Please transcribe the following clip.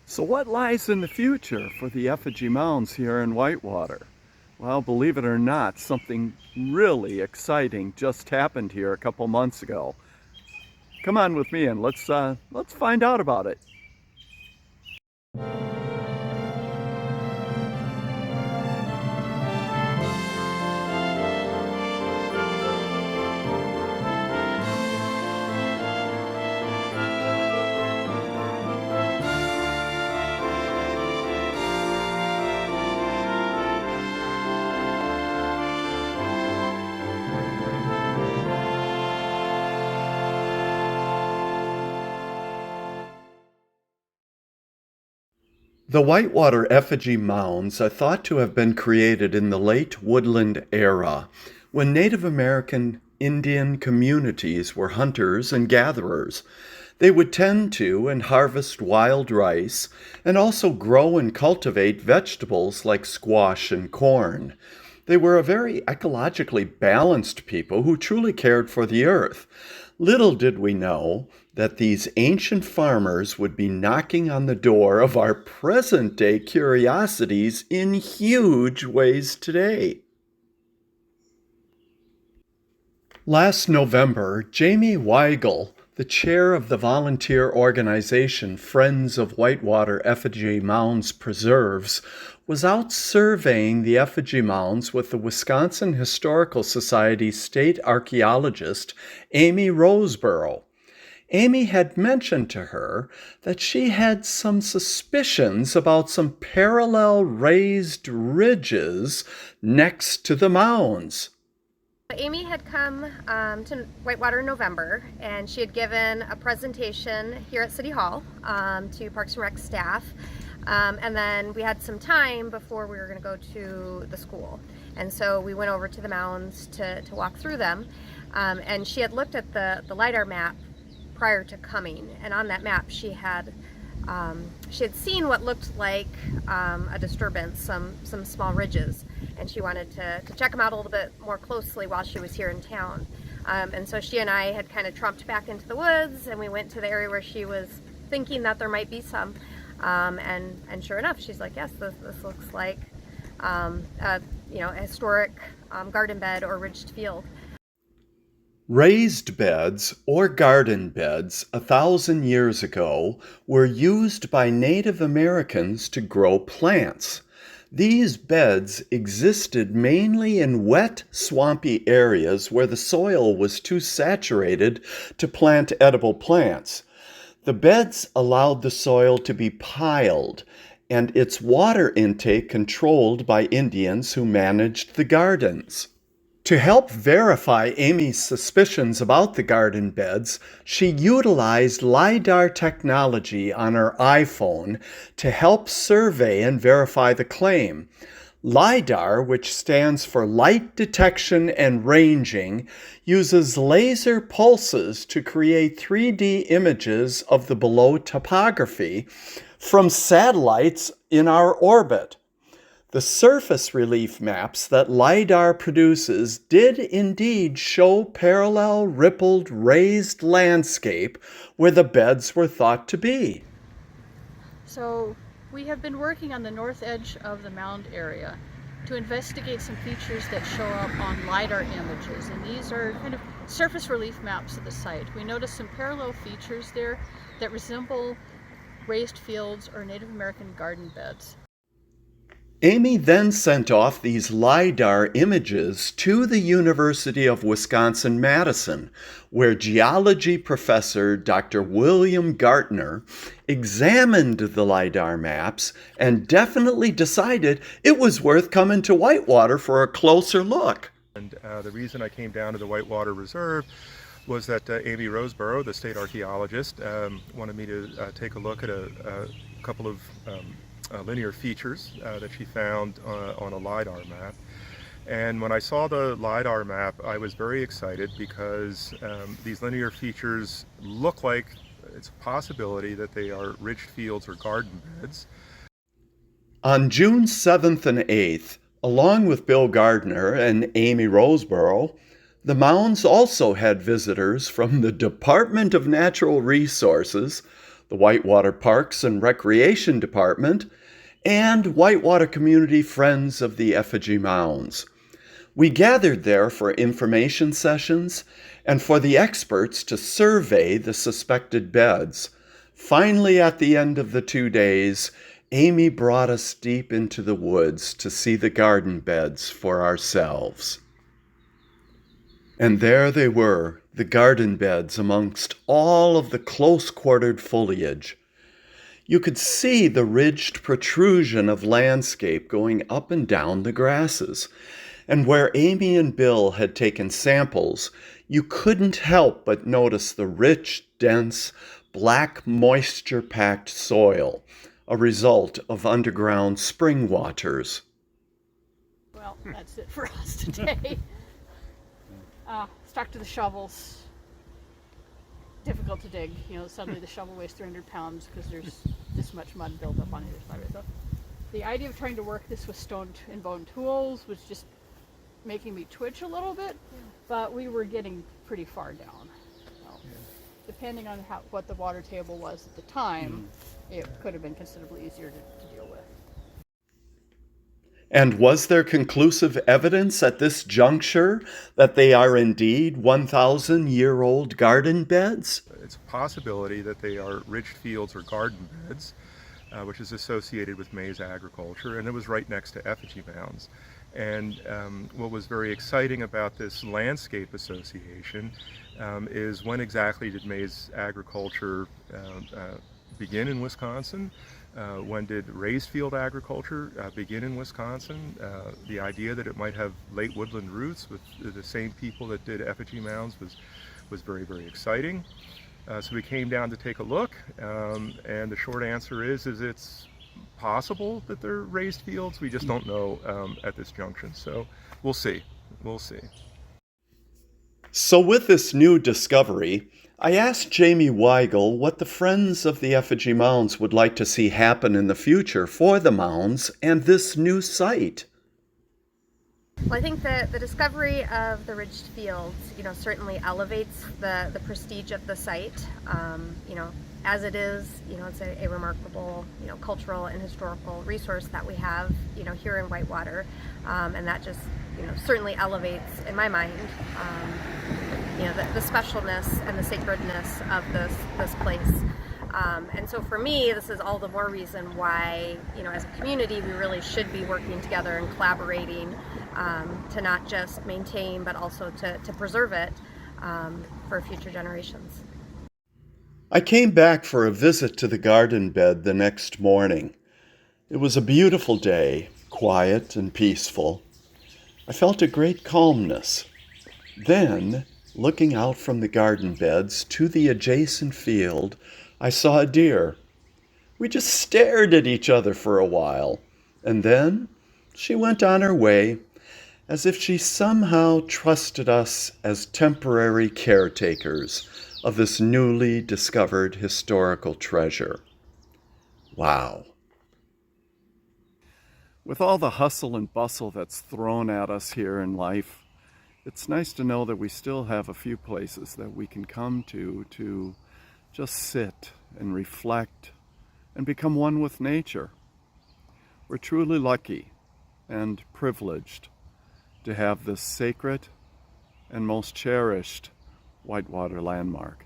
So what lies in the future for the effigy mounds here in Whitewater? Well, believe it or not, something really exciting just happened here a couple months ago. Come on with me and let's find out about it. The Whitewater Effigy Mounds are thought to have been created in the late woodland era, when Native American Indian communities were hunters and gatherers. They would tend to and harvest wild rice and also grow and cultivate vegetables like squash and corn. They were a very ecologically balanced people who truly cared for the earth. Little did we know that these ancient farmers would be knocking on the door of our present-day curiosities in huge ways today. Last November, Jamie Weigel, the chair of the volunteer organization Friends of Whitewater Effigy Mounds Preserves, was out surveying the effigy mounds with the Wisconsin Historical Society state archaeologist Amy Roseborough. Amy had mentioned to her that she had some suspicions about some parallel raised ridges next to the mounds. Amy had come to Whitewater in November, and she had given a presentation here at City Hall to Parks and Rec staff, and then we had some time before we were going to go to the school, and so we went over to the mounds to walk through them, and she had looked at the LiDAR map prior to coming, and on that map she had seen what looked like a disturbance, some small ridges, and she wanted to check them out a little bit more closely while she was here in town. And so she and I had kind of trumped back into the woods, and we went to the area where she was thinking that there might be some, and sure enough, she's like, yes, this looks like a historic garden bed or ridged field. Raised beds or garden beds 1,000 years ago were used by Native Americans to grow plants. These beds existed mainly in wet, swampy areas where the soil was too saturated to plant edible plants. The beds allowed the soil to be piled and its water intake controlled by Indians who managed the gardens. To help verify Amy's suspicions about the garden beds, she utilized LiDAR technology on her iPhone to help survey and verify the claim. LiDAR, which stands for Light Detection and Ranging, uses laser pulses to create 3D images of the below topography from satellites in our orbit. The surface relief maps that LiDAR produces did indeed show parallel rippled raised landscape where the beds were thought to be. So we have been working on the north edge of the mound area to investigate some features that show up on LiDAR images, and these are kind of surface relief maps of the site. We noticed some parallel features there that resemble raised fields or Native American garden beds. Amy then sent off these LiDAR images to the University of Wisconsin-Madison, where geology professor Dr. William Gartner examined the LiDAR maps and definitely decided it was worth coming to Whitewater for a closer look. And the reason I came down to the Whitewater Reserve was that Amy Roseborough, the state archaeologist, wanted me to take a look at a couple of linear features that she found on a LiDAR map. And when I saw the LiDAR map, I was very excited because these linear features look like it's a possibility that they are ridged fields or garden beds. On June 7th and 8th, along with Bill Gardner and Amy Roseborough, the mounds also had visitors from the Department of Natural Resources, the Whitewater Parks and Recreation Department, and Whitewater Community Friends of the Effigy Mounds. We gathered there for information sessions and for the experts to survey the suspected beds. Finally, at the end of the 2 days, Amy brought us deep into the woods to see the garden beds for ourselves. And there they were, the garden beds amongst all of the close-quartered foliage. You could see the ridged protrusion of landscape going up and down the grasses. And where Amy and Bill had taken samples, you couldn't help but notice the rich, dense, black moisture-packed soil, a result of underground spring waters. Well, that's it for us today. Stuck to the shovels. Difficult to dig. Suddenly the shovel weighs 300 pounds because there's this much mud built up on either side of it. So the idea of trying to work this with stone and bone tools was just making me twitch a little bit, but we were getting pretty far down. So, depending on what the water table was at the time, it could have been considerably easier to deal with. And was there conclusive evidence at this juncture that they are indeed 1,000-year-old garden beds? It's a possibility that they are ridged fields or garden beds, which is associated with maize agriculture, and it was right next to effigy mounds. And what was very exciting about this landscape association is when exactly did maize agriculture begin in Wisconsin? When did raised field agriculture begin in Wisconsin? The idea that it might have late woodland roots with the same people that did effigy mounds was very, very exciting. So we came down to take a look, and the short answer is it's possible that they're raised fields. We just don't know at this junction. So we'll see. We'll see. So with this new discovery, I asked Jamie Weigel what the Friends of the Effigy Mounds would like to see happen in the future for the mounds and this new site. Well, I think that the discovery of the ridged fields, certainly elevates the prestige of the site. As it is, it's a remarkable, cultural and historical resource that we have, here in Whitewater, and that just, certainly elevates, in my mind, the specialness and the sacredness of this place. And so for me, this is all the more reason why, as a community, we really should be working together and collaborating to not just maintain, but also to preserve it for future generations. I came back for a visit to the garden bed the next morning. It was a beautiful day, quiet and peaceful. I felt a great calmness. Then, looking out from the garden beds to the adjacent field, I saw a deer. We just stared at each other for a while, and then she went on her way, as if she somehow trusted us as temporary caretakers of this newly discovered historical treasure. Wow. With all the hustle and bustle that's thrown at us here in life, it's nice to know that we still have a few places that we can come to just sit and reflect and become one with nature. We're truly lucky and privileged to have this sacred and most cherished Whitewater landmark.